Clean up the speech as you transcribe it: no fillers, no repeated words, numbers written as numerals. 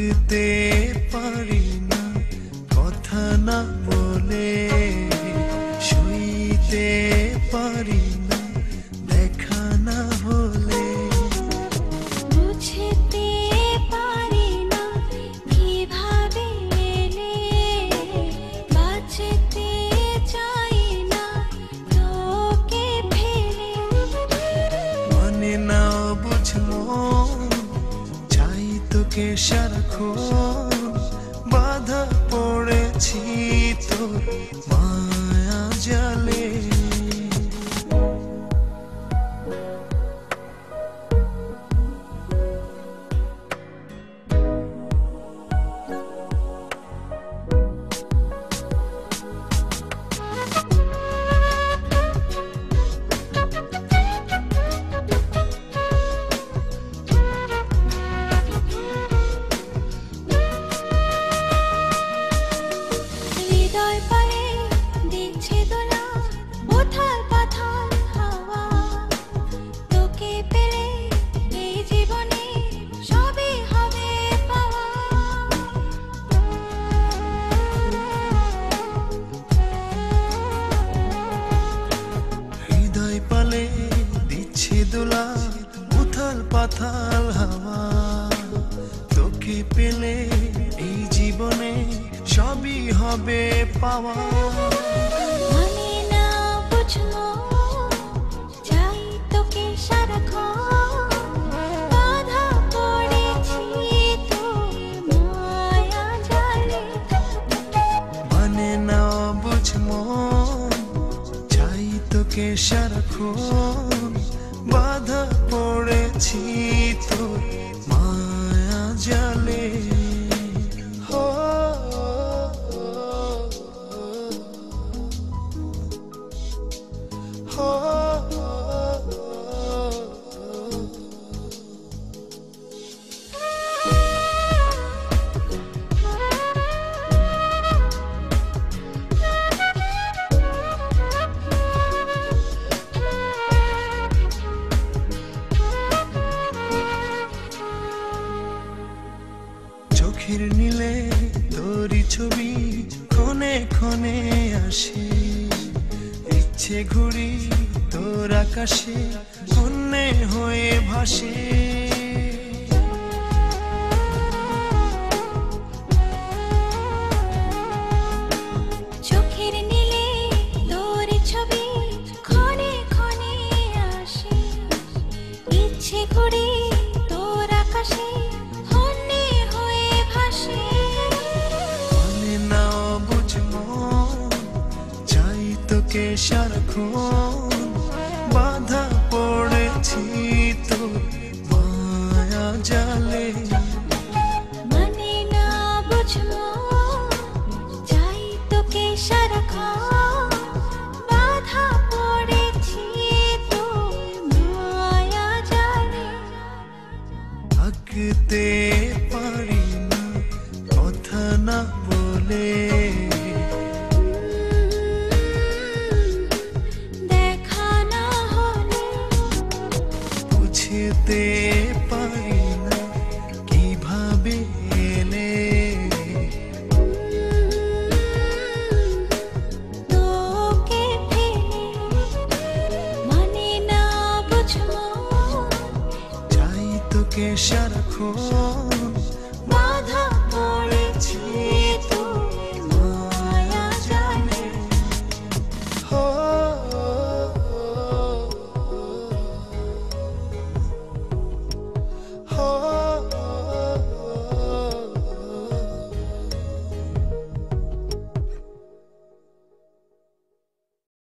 থাকতে পারি না কথা না বলে, শুইতে পারি না দেখা না হলে, বুঝতে পারি না কিভাবে এলে, বাঁচতে চাই না তোকে ফেলে। মানে না বুঝলো চাই তোকে সারাক্ষণ, বাধা পড়েছি তোর মায়া জালে। হৃদয় পায়ে দিচ্ছে দোলা উথাল পাথাল হাওয়া, তোকে পেলে এই জীবনে সবই হবে পাওয়া। হৃদয় পালে দিচ্ছে দোলা উথাল পাথাল হাওয়া, তোকে পেলে এই জীবনে সবই হবে পাওয়া। মানে না বুঝলো চাই তোকে সারাক্ষণ, বাধা পড়েছি তোর মায়া জালে। মানে না বুঝমো চাই তোকে সারাক্ষণ, বাধা পড়েছি তোর মায়া জালে। হো হো চোখের নীলে তোরই ছবি ক্ষণে ক্ষণে আসে, ইচ্ছে ঘুরি তোর আকাশে অন্যে হয়ে ভাসে। চোখের নীলে তোর ছবি ক্ষণে ক্ষণে আসে, ইচ্ছে করে তোর আকাশে হন্যে হয়ে ভাসে। মানে না বুঝমো চাই তোকে সারাক্ষণ, বাধা পড়েছি তোর মায়া জালে। মানে না বুঝলো চাই তোকে সারাক্ষণ, বাধা পড়েছি তোর মায়া জালে। থাকতে পারি না কথা না বলে, দেখা না হলে, বুঝতে পারি না কিভাবে এলে, তোকে ফেলে। মানে না বুঝলো চাই তোকে সারাক্ষণ,